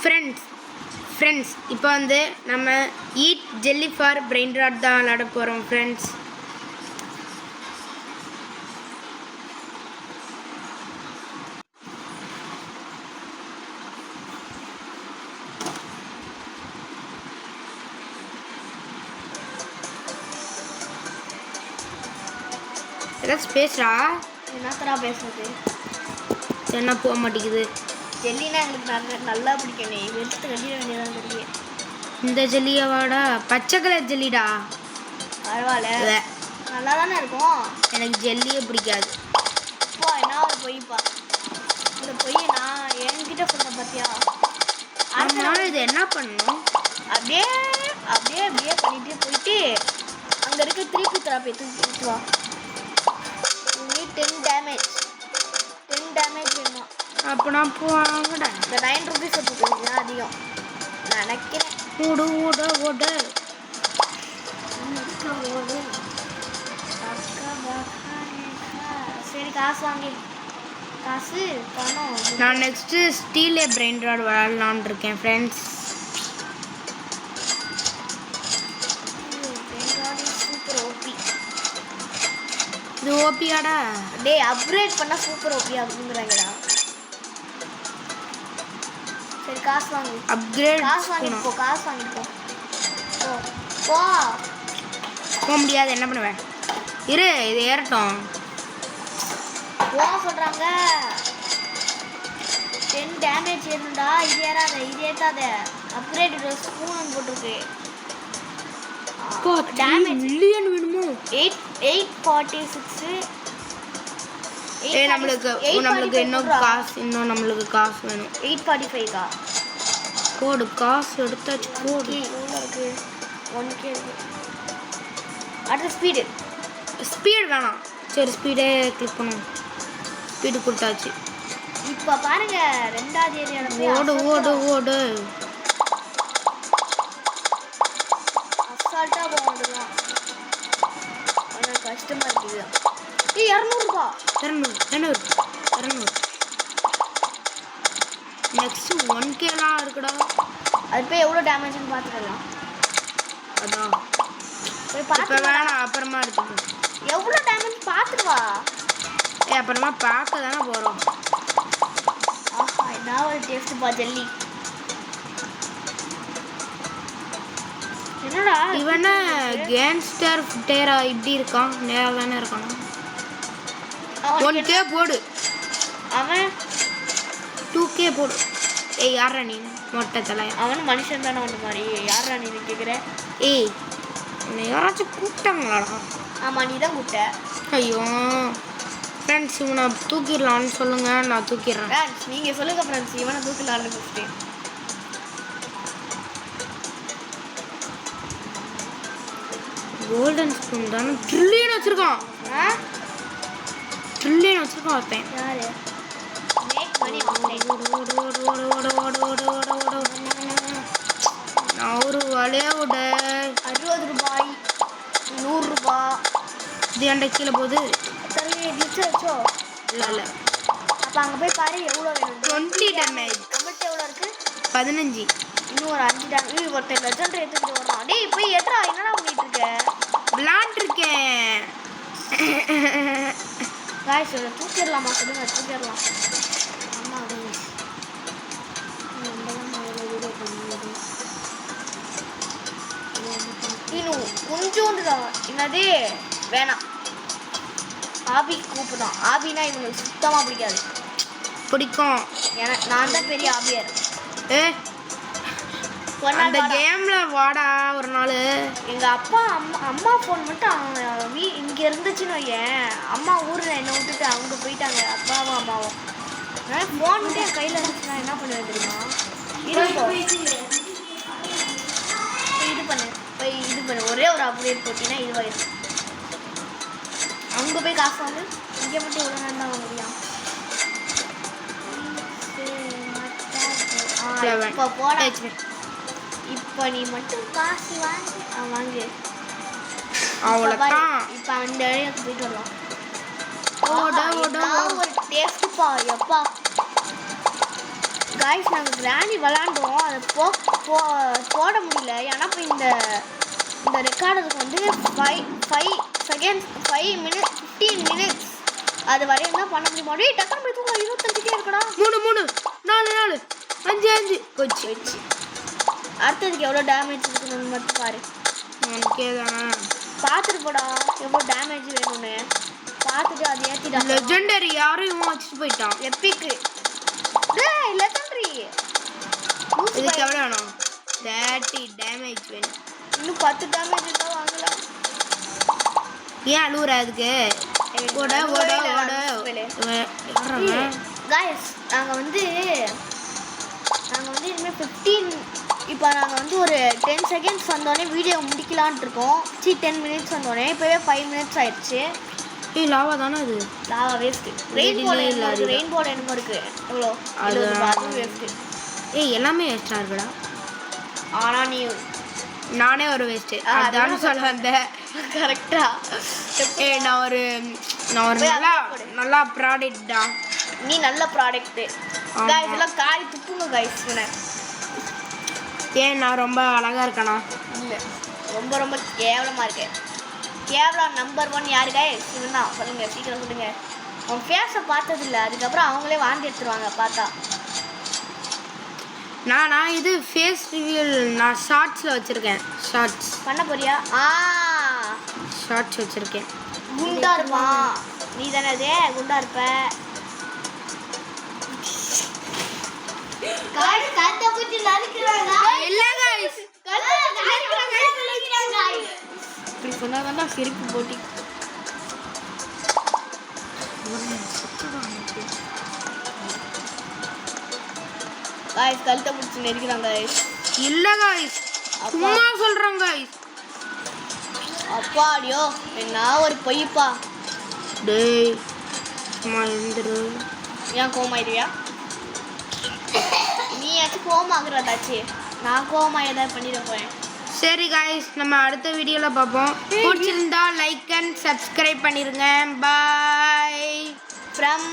Friends இப்போ வந்து நம்ம eat jelly for brain rot தான் விளையாட போகிறோம் ஃப்ரெண்ட்ஸ். ஏதாச்சும் பேசுகிறா? என்னத்தரா பேசுறது? என்ன போக மாட்டேங்குது. ஜெல்லினா எங்களுக்கு நல்லா பிடிக்கும். நீ வெறுத்து கட்டிட வேண்டியதான் ஜெல்லியை. இந்த ஜெல்லியாவாடா? பச்சை கலர் ஜெல்லிடா. பரவாயில்ல, நல்லா தானே இருக்கும். எனக்கு ஜெல்லியே பிடிக்காது. இப்போ என்ன ஒரு பொய்ப்பா, இந்த பொய்யை நான் என்கிட்ட சொல்கிறேன் பார்த்தியா? அதனால இது என்ன பண்ணணும்? அப்படியே அப்படியே அப்படியே பண்ணிகிட்டே போயிட்டு அங்கே இருக்க திருப்பி தராப்பி தூக்கிட்டு வா. நீ 10 டேமேஜ் வேணுமா? அப்போ நான் போவாங்கடா. இந்த 9 rupees போட்டுருக்கீங்க அதிகம் நினைக்கிறேன். ஓடு ஓட ஓட சரி, காசு வாங்கி காசு பணம். நான் நெக்ஸ்ட்டு ஸ்டீலே பிரெயின் ராட் விளையாடலான்னு இருக்கேன் ஃப்ரெண்ட்ஸ். Super OP. இது ஓபியாடா? டேய், அப்கிரேட் பண்ணால் சூப்பர் ஓபி அப்படிங்கிறாங்கடா. சரி, காசு வாங்கி அப்கிரேட் காசு வாங்கிட்டு போ. போக முடியாது. என்ன பண்ணுவேன்? இரு, இது ஏறட்டும். போ சொல்கிறாங்க. 10 டேமேஜ் ஏறணும்டா. இது ஏற்றாத. அப்கிரேட் ஸ்பூன் போட்டிருக்கு. டேமேஜ் மில்லியன் வேணுமோ? 846. நம்மளுக்கு இன்னும் நம்மளுக்கு காசு வேணும். 845 போடு, காசு எடுத்தாச்சு. போடு. எவ்வளோ இருக்கு? 1K இருக்கு. அடுத்த ஸ்பீடு வேணாம். சரி, ஸ்பீடே கிளிக் பண்ணுவோம். ஸ்பீடு கொடுத்தாச்சு. இப்போ பாருங்க, 2வது ஏரியாவில் ஓடு ஓடு ஓடு. அசால்ட்டாக போக மாட்டேங்கிறான். ஆனால் கஷ்டமாக இருக்குது. 200 நெக்ஸ்ட் 1Kலாம் இருக்குடா. அது போய் எவ்வளோ டேமேஜ்னு பார்த்துக்கலாம். அதான் இப்போ வேணாம், அப்புறமா எடுத்துக்கோ. எவ்வளோ டேமேஜ் பார்த்துட்டு வா. அப்புறமா பார்க்க தானே போகிறோம். ஆஹா, என்ன ஒரு டேஸ்ட்டுப்பா ஜெல்லி. என்னடா இவன கேங்ஸ்டர் டேரா இப்படி இருக்கான்? நேராக தானே இருக்கான். 1K போடு. அவன் 2K போடு. ஏய், யாரா நீ? மொட்டை தலை. அவனும் மனுஷன் தானே ஒன்று மாதிரி. யாரா நீ கேட்குற? ஏய், உன்னை யாராச்சும் கூப்பிட்டாங்களாடா? ஆமாம், நீ தான் கூப்பிட்ட. ஐயோ ஃப்ரெண்ட்ஸ், இவனை தூக்கிடலான்னு சொல்லுங்கள், நான் தூக்கிடுறேன். ஃப்ரெண்ட்ஸ், நீங்கள் சொல்லுங்கள் ஃப்ரெண்ட்ஸ். இவனை தூக்கலான்னு கூப்பிட்டு. கோல்டன் ஸ்பூன் தானே ட்ரில்லியன் வச்சுருக்கான். ட்ரில்லியன் வச்சுருக்கான் ஒருத்தன். யாரு? Make money. நான் ஒரு வளையோட 60 ரூபாய், 100 ரூபாய். இது ஏன்டா கீழே போகுது? வச்சோ இல்லை. அப்போ அங்கே போய் பாரு எவ்வளோ வேணும். 20 டேமேஜ். நம்மகிட்ட எவ்வளோ இருக்குது? 15. இன்னும் ஒரு 5 டேமேஜ். ஒருத்தர் லெஜண்ட் எடுத்துக்கிட்டு வரான். டேய், போய் ஏற்றா. என்னடா பண்ணிட்டு இருக்க? விளாண்டுருக்கேன். காய்ஸ், தூக்கிடலாமா? சொல்லுங்க, தூக்கிடலாம். ஆமாம், இன்னும் கொஞ்சோண்டு தான். என்னது வேணாம். ஆபி கூப்பிடுதான். ஆபினா இவங்களுக்கு சுத்தமாக பிடிக்காது. பிடிக்கும். நான் தான் பெரிய ஆபியார். அந்த கேம்ல வாடா ஒரு நாள். எங்கள் அம்மா ஃபோன் மட்டும் இங்கே இருந்துச்சுன்னு வையேன். அம்மா ஊரில் என்னை விட்டுட்டு அவங்க போயிட்டாங்க, அப்பாவும் அம்மாவும். ஆனால் ஃபோன் மட்டும் என் கையில் இருந்துச்சுன்னா என்ன பண்ணுவேன் தெரியுமா? இது பண்ணு ஒரே ஒரு அப்டேட் போட்டிங்கன்னா இதுவாயிடும். அங்கே போய் காசு வந்து இங்கே மட்டும் எவ்வளோ நேரம் தான் வாங்க முடியும். இப்போ போட. இப்போ நீ மட்டும் காசு வாங்கு. அவ்வளோதான். இப்போ அந்த இடத்துக்கு போயிட்டு வரலாம். ஒரு டேஸ்ட்டுப்பா. எப்பா காய்ஸ் நாங்கள் கிராணி விளாண்டோம் அதை போட முடியல ஏன்னா இப்போ இந்த ரெக்கார்டுக்கு வந்து 5 செகண்ட்ஸ் 5 மினிட்ஸ் 15 மினிட்ஸ் அது வரையும் தான் பண்ண முடியுமா? டேய் டக்குனு போய் தூங்க 25 இருக்கடா. 3 4 5 போச்சு. அடுத்ததுக்கு எவ்வளோ டேமேஜ் இருக்குன்னு மட்டும் பாரு. எனக்கே தானே பார்த்துட்டு போடா எவ்வளோ டேமேஜ் வேணும்னு பார்த்துட்டு அதை ஏற்றிடா. லெஜெண்டரி யாரும் இவன் வச்சுட்டு போயிட்டான். எப்பிக்கு டேய் லெஜெண்டரி இதுக்கு எவ்வளோ வேணும்? 30 டேமேஜ் வேணும். இன்னும் 10 டேமேஜ் இருந்தால் வாங்கலாம். ஏன் அழுவுற? அதுக்கு ஓட ஓட ஓட காய்ஸ் நாங்கள் வந்து இனிமேல் 15 இப்போ நாங்கள் வந்து ஒரு 10 செகண்ட்ஸ் வந்தோடனே வீடியோ முடிக்கலான்ட்டு இருக்கோம். 10 மினிட்ஸ் வந்தோடனே இப்போவே 5 மினிட்ஸ் ஆயிடுச்சு. ஏய் லாவா தானே அது? Lava waste. ரெயின்போல என்னமோ இருக்குது எவ்வளோ அது வேஸ்ட்டு. ஏய் எல்லாமே வேஸ்ட்டாக இருக்குடா. ஆனால் நானே ஒரு வேஸ்ட்டு அதான் சொல்ல வந்தேன். கரெக்டா ஏய் நான் ஒரு நல்லா ப்ராடக்ட்டா. நீ நல்ல ப்ராடக்ட்டு காய்ஸ். எல்லாம் காய் துப்புங்க காய்ஸ். ஏன் நான் ரொம்ப அழகாக இருக்கேனா? இல்லை ரொம்ப ரொம்ப கேவலமாக இருக்கேன். கேவலம் நம்பர் 1 யாரு காய்ஸ்? இவன் தான். சொல்லுங்கள் சீக்கிரம் சொல்லுங்கள். அவன் ஃபேஸை பார்த்ததில்ல அதுக்கப்புறம் அவங்களே வாங்கி எடுத்துருவாங்க பார்த்தா. நான் இது ஃபேஸ் ரிவியூல் நான் ஷார்ட்ஸில் வச்சுருக்கேன். ஷார்ட்ஸ் பண்ண போறியா? ஷார்ட்ஸ் வச்சுருக்கேன். குண்டா இருப்பான். நீ தானே அதே குண்டா இருப்ப. இப்படி சொன்னாதான் சிரிப்பு போட்டி. காய்ஸ் கழுத்தை பிடிச்சி நெரிக்கிறாங்க காய்ஸ். இல்லை காய்ஸ் சும்மா சொல்கிறேன் காய்ஸ். அப்பாடியோ என்ன ஒரு பொய்ப்பா. டேய் சும்மா இருந்துரு. ஏன் கோமாயிருவியா? நீயாச்சும் கோமாகிறதாச்சு. நான் கோமா ஏதாவது பண்ணிட போறேன். சரி காய்ஸ் நம்ம அடுத்த வீடியோவில் பார்ப்போம். பிடிச்சிருந்தா லைக் அண்ட் சப்ஸ்கிரைப் பண்ணிடுங்க. Bye from